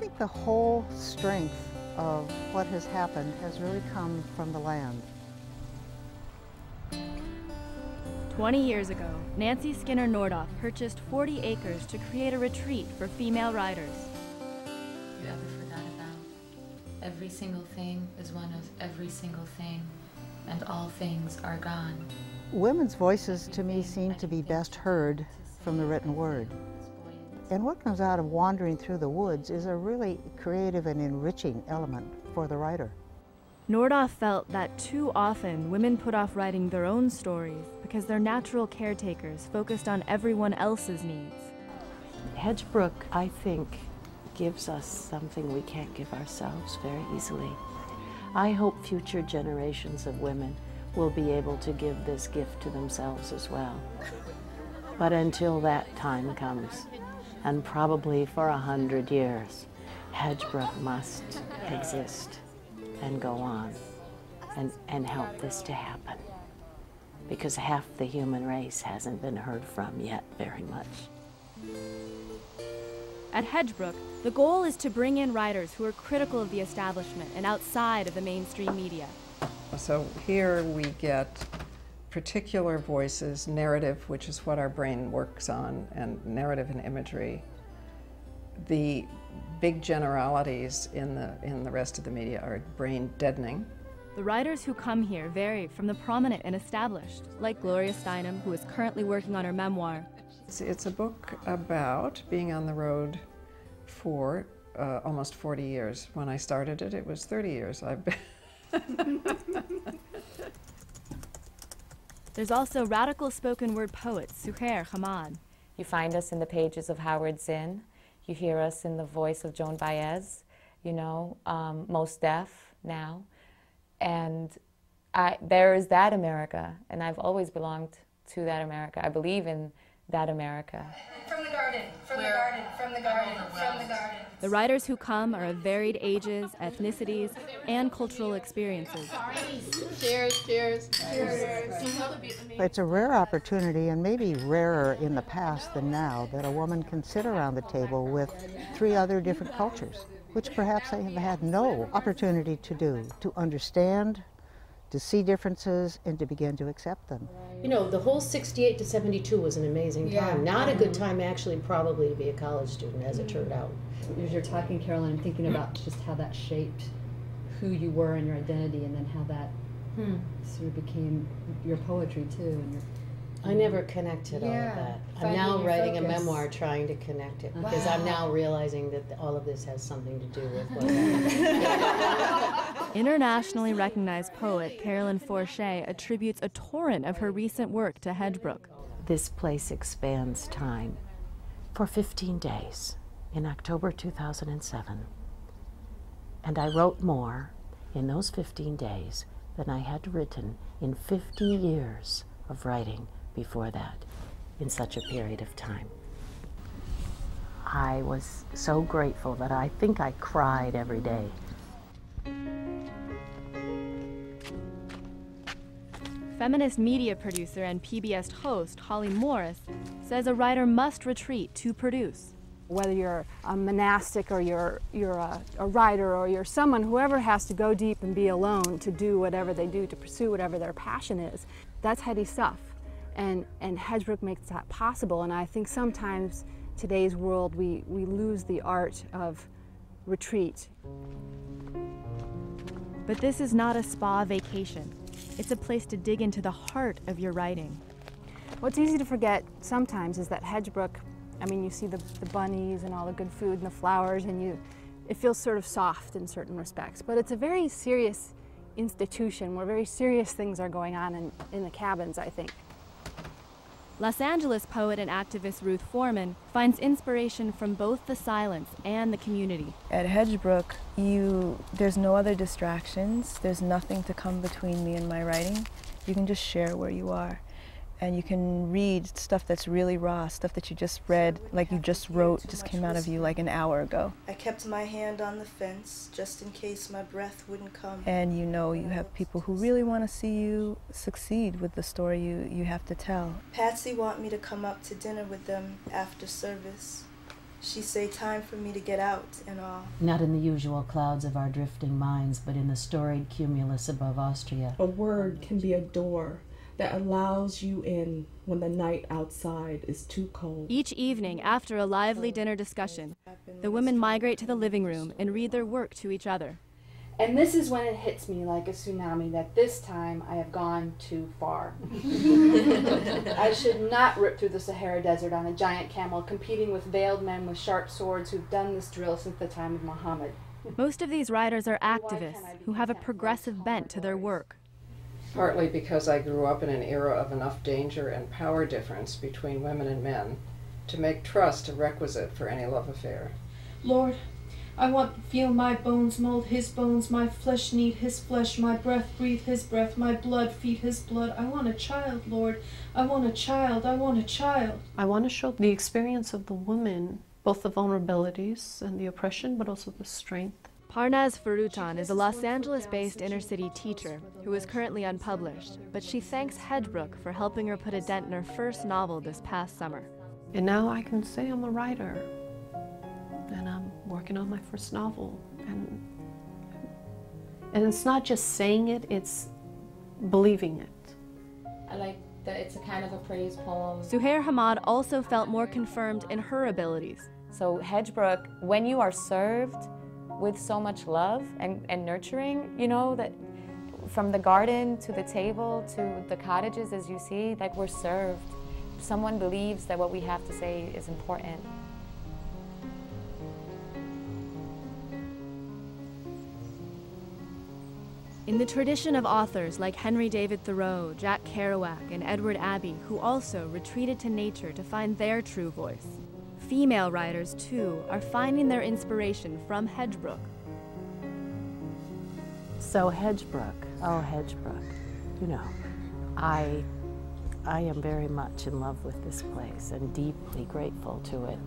think the whole strength of what has happened has really come from the land. 20 years ago, Nancy Skinner Nordoff purchased 40 acres to create a retreat for female riders. You ever forgot about every single thing is one of every single thing, and all things are gone. Women's voices to me seem to be best heard from the written word. And what comes out of wandering through the woods is a really creative and enriching element for the writer. Nordoff felt that too often women put off writing their own stories because they're natural caretakers focused on everyone else's needs. Hedgebrook, I think, gives us something we can't give ourselves very easily. I hope future generations of women will be able to give this gift to themselves as well. But until that time comes, and probably for 100 years, Hedgebrook must exist and go on and help this to happen, because half the human race hasn't been heard from yet very much. At Hedgebrook, the goal is to bring in writers who are critical of the establishment and outside of the mainstream media. So here we get particular voices, narrative, which is what our brain works on, and narrative and imagery. The big generalities in the rest of the media are brain deadening. The writers who come here vary from the prominent and established, like Gloria Steinem, who is currently working on her memoir. It's a book about being on the road for almost 40 years. When I started it, it was 30 years. I've been There's also radical spoken word poet Suhair Hamad. You find us in the pages of Howard Zinn. You hear us in the voice of Joan Baez, you know, Mos Def now. And there is that America, and I've always belonged to that America. I believe in that America. From the garden, from the garden, from the garden, from the garden. The writers who come are of varied ages, ethnicities, and cultural experiences. Cheers, cheers, cheers. It's a rare opportunity, and maybe rarer in the past than now, that a woman can sit around the table with 3 other different cultures, which perhaps they have had no opportunity to do, to understand, to see differences, and to begin to accept them. You know, the whole 68 to 72 was an amazing time. Not a good time, actually, probably to be a college student, as it turned out. As you're talking, Carolyn, I'm thinking about just how that shaped who you were and your identity, and then how that sort of became your poetry, too. And I never connected all of that. I'm now writing a memoir trying to connect it, because I'm now realizing that all of this has something to do with what Internationally recognized poet Carolyn Forche attributes a torrent of her recent work to Hedgebrook. This place expands time for 15 days in October 2007. And I wrote more in those 15 days than I had written in 50 years of writing before that, in such a period of time. I was so grateful that I think I cried every day. Feminist media producer and PBS host Holly Morris says a writer must retreat to produce. Whether you're a monastic or you're a writer or you're someone, whoever has to go deep and be alone to do whatever they do, to pursue whatever their passion is, that's heady stuff. And Hedgebrook makes that possible. And I think sometimes today's world we lose the art of retreat. But this is not a spa vacation. It's a place to dig into the heart of your writing. What's easy to forget sometimes is that Hedgebrook, I mean, you see the bunnies and all the good food and the flowers, and it feels sort of soft in certain respects. But it's a very serious institution where very serious things are going on in the cabins, I think. Los Angeles poet and activist Ruth Foreman finds inspiration from both the silence and the community. At Hedgebrook, there's no other distractions. There's nothing to come between me and my writing. You can just share where you are. And you can read stuff that's really raw, stuff that you just read, like you just wrote, just came out of you like an hour ago. I kept my hand on the fence just in case my breath wouldn't come. And you know you have people who really want to see you succeed with the story you have to tell. Patsy want me to come up to dinner with them after service. She say time for me to get out and all. Not in the usual clouds of our drifting minds, but in the storied cumulus above Austria. A word can be a door that allows you in when the night outside is too cold. Each evening, after a lively dinner discussion, the women migrate to the living room and read their work to each other. And this is when it hits me like a tsunami that this time I have gone too far. I should not rip through the Sahara Desert on a giant camel, competing with veiled men with sharp swords who've done this drill since the time of Muhammad. Most of these writers are activists who have a progressive bent to their work. Partly because I grew up in an era of enough danger and power difference between women and men to make trust a requisite for any love affair. Lord, I want to feel my bones mold his bones, my flesh need his flesh, my breath breathe his breath, my blood feed his blood. I want a child, Lord. I want a child. I want a child. I want to show the experience of the woman, both the vulnerabilities and the oppression, but also the strength. Parnaz Farutan is a Los Angeles-based inner-city teacher who is currently unpublished, but she thanks Hedgebrook for helping her put a dent in her first novel this past summer. And now I can say I'm a writer, and I'm working on my first novel. And it's not just saying it, it's believing it. I like that it's a kind of a praise poem. Suhair Hamad also felt more confirmed in her abilities. So Hedgebrook, when you are served with so much love and nurturing, you know, that from the garden to the table to the cottages, as you see, like we're served. Someone believes that what we have to say is important. In the tradition of authors like Henry David Thoreau, Jack Kerouac, and Edward Abbey, who also retreated to nature to find their true voice, female writers, too, are finding their inspiration from Hedgebrook. So Hedgebrook, oh Hedgebrook, you know, I am very much in love with this place and deeply grateful to it.